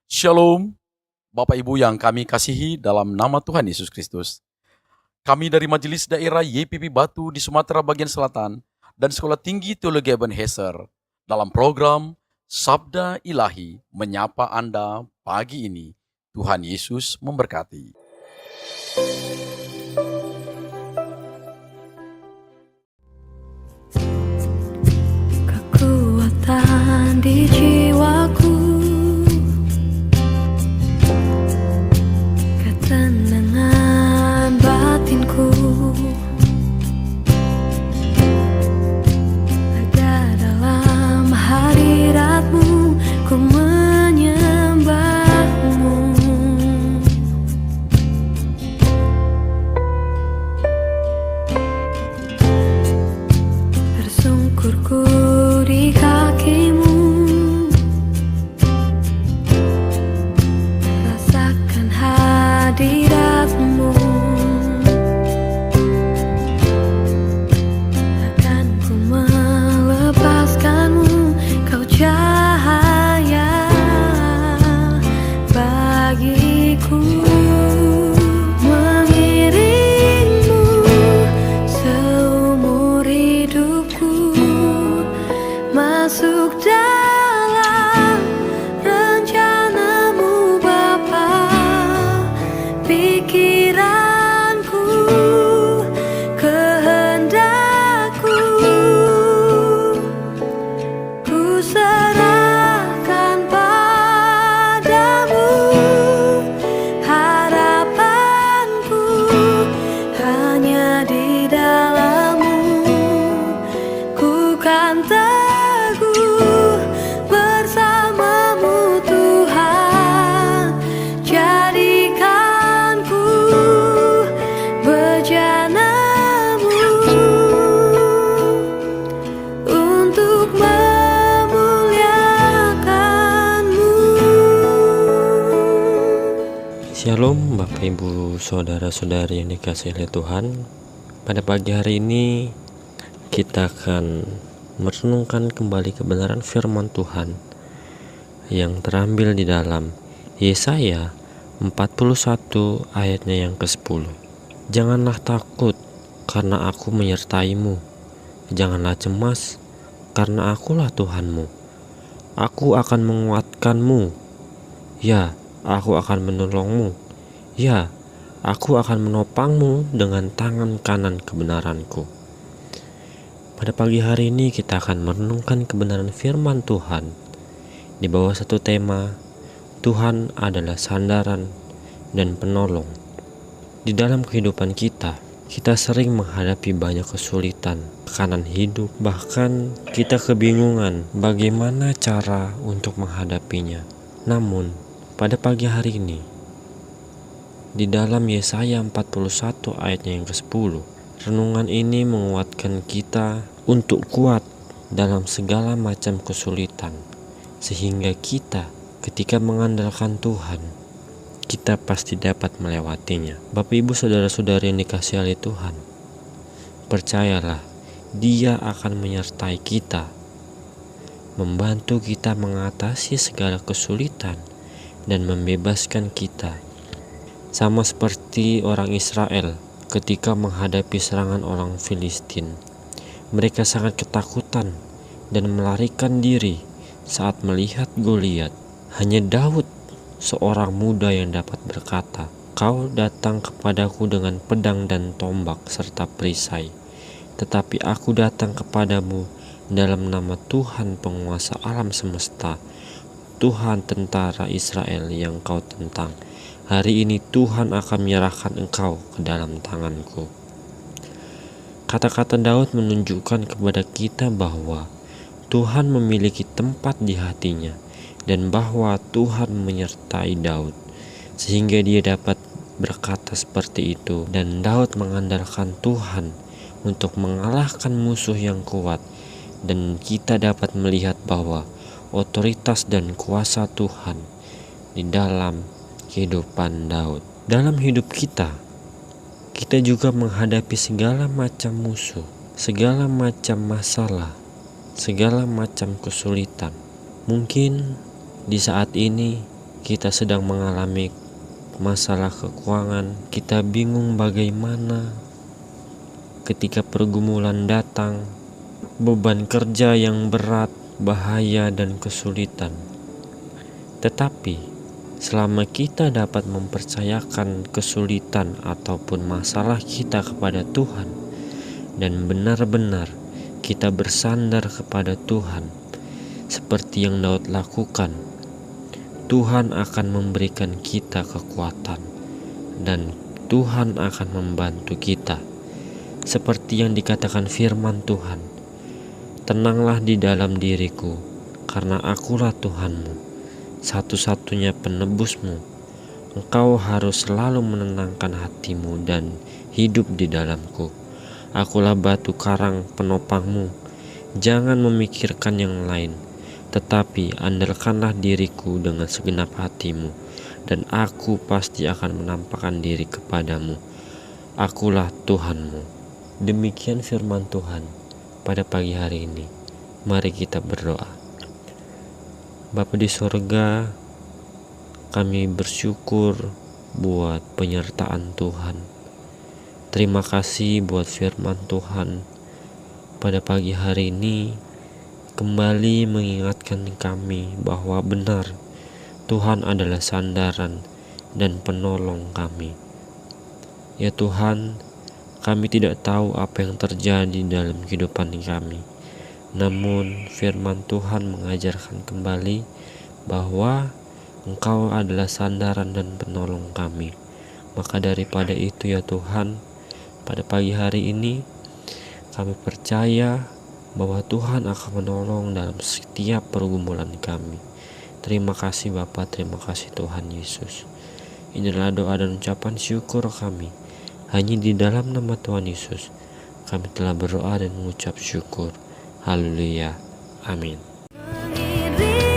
Shalom, Bapak Ibu yang kami kasihi dalam nama Tuhan Yesus Kristus. Kami dari Majelis Daerah YPP Batu di Sumatera Bagian Selatan dan Sekolah Tinggi Teologi Ebenezer dalam program Sabda Ilahi menyapa Anda pagi ini. Tuhan Yesus memberkati. Kekuatan di jiwaku, ketenangan batinku, ada dalam hadirat-Mu, ku menyembah-Mu. Tersungkurku di kaki-Mu, rasakan hadirat-Mu. Takkan ku melepaskan-Mu, Kau cahaya bagiku. Mengiring-Mu seumur hidupku, masuk dalam rencana-Mu Bapa. Pikiranku, kehendakku, ku serahkan padamu. Harapanku hanya di dalam-Mu, ku kan teguh bersama-Mu Tuhan. Jadikanku bejana-Mu untuk memuliakan-Mu. Shalom Bapak Ibu Saudara-saudari yang dikasihi oleh Tuhan. Pada pagi hari ini kita akan merenungkan kembali kebenaran firman Tuhan yang terambil di dalam Yesaya 41 ayatnya yang ke-10. Janganlah takut karena aku menyertai-mu, janganlah cemas karena akulah Tuhanmu. Aku akan menguatkan-Mu, ya aku akan menolong-Mu, ya aku akan menopang-Mu dengan tangan kanan kebenaranku. Pada pagi hari ini kita akan merenungkan kebenaran firman Tuhan di bawah satu tema, Tuhan adalah sandaran dan penolong. Di dalam kehidupan kita sering menghadapi banyak kesulitan, tekanan hidup, bahkan kita kebingungan bagaimana cara untuk menghadapinya. Namun, pada pagi hari ini, di dalam Yesaya 41 ayatnya yang ke-10, renungan ini menguatkan kita untuk kuat dalam segala macam kesulitan, sehingga kita ketika mengandalkan Tuhan, kita pasti dapat melewatinya. Bapak Ibu Saudara-saudari yang dikasihi oleh Tuhan, percayalah, Dia akan menyertai kita, membantu kita mengatasi segala kesulitan dan membebaskan kita. Sama seperti orang Israel ketika menghadapi serangan orang Filistin, mereka sangat ketakutan dan melarikan diri saat melihat Goliat. Hanya Daud, seorang muda, yang dapat berkata, "Kau datang kepadaku dengan pedang dan tombak serta perisai, tetapi aku datang kepadamu dalam nama Tuhan penguasa alam semesta, Tuhan tentara Israel yang kau tentang. Hari ini Tuhan akan menyerahkan engkau ke dalam tanganku." Kata-kata Daud menunjukkan kepada kita bahwa Tuhan memiliki tempat di hatinya dan bahwa Tuhan menyertai Daud, sehingga dia dapat berkata seperti itu. Dan Daud mengandalkan Tuhan untuk mengalahkan musuh yang kuat, dan kita dapat melihat bahwa otoritas dan kuasa Tuhan di dalam kehidupan Daud. Dalam hidup kita juga menghadapi segala macam musuh, segala macam masalah, segala macam kesulitan. Mungkin di saat ini kita sedang mengalami masalah keuangan, kita bingung bagaimana ketika pergumulan datang, beban kerja yang berat, bahaya dan kesulitan. Tetapi selama kita dapat mempercayakan kesulitan ataupun masalah kita kepada Tuhan dan benar-benar kita bersandar kepada Tuhan seperti yang Daud lakukan, Tuhan akan memberikan kita kekuatan dan Tuhan akan membantu kita. Seperti yang dikatakan firman Tuhan, tenanglah di dalam diriku, karena akulah Tuhanmu, satu-satunya penebusmu. Engkau harus selalu menenangkan hatimu dan hidup di dalamku. Akulah batu karang penopangmu. Jangan memikirkan yang lain, tetapi andalkanlah diriku dengan segenap hatimu, dan aku pasti akan menampakkan diri kepadamu. Akulah Tuhanmu. Demikian firman Tuhan pada pagi hari ini. Mari kita berdoa. Bapa di sorga, kami bersyukur buat penyertaan Tuhan. Terima kasih buat firman Tuhan pada pagi hari ini kembali mengingatkan kami bahwa benar Tuhan adalah sandaran dan penolong kami. Ya Tuhan, kami tidak tahu apa yang terjadi dalam kehidupan kami. Namun firman Tuhan mengajarkan kembali bahwa Engkau adalah sandaran dan penolong kami. Maka daripada itu ya Tuhan, pada pagi hari ini kami percaya bahwa Tuhan akan menolong dalam setiap pergumulan kami. Terima kasih Bapa, terima kasih Tuhan Yesus. Inilah doa dan ucapan syukur kami. Hanya di dalam nama Tuhan Yesus kami telah berdoa dan mengucap syukur. Haleluya. Amin. Mengiringi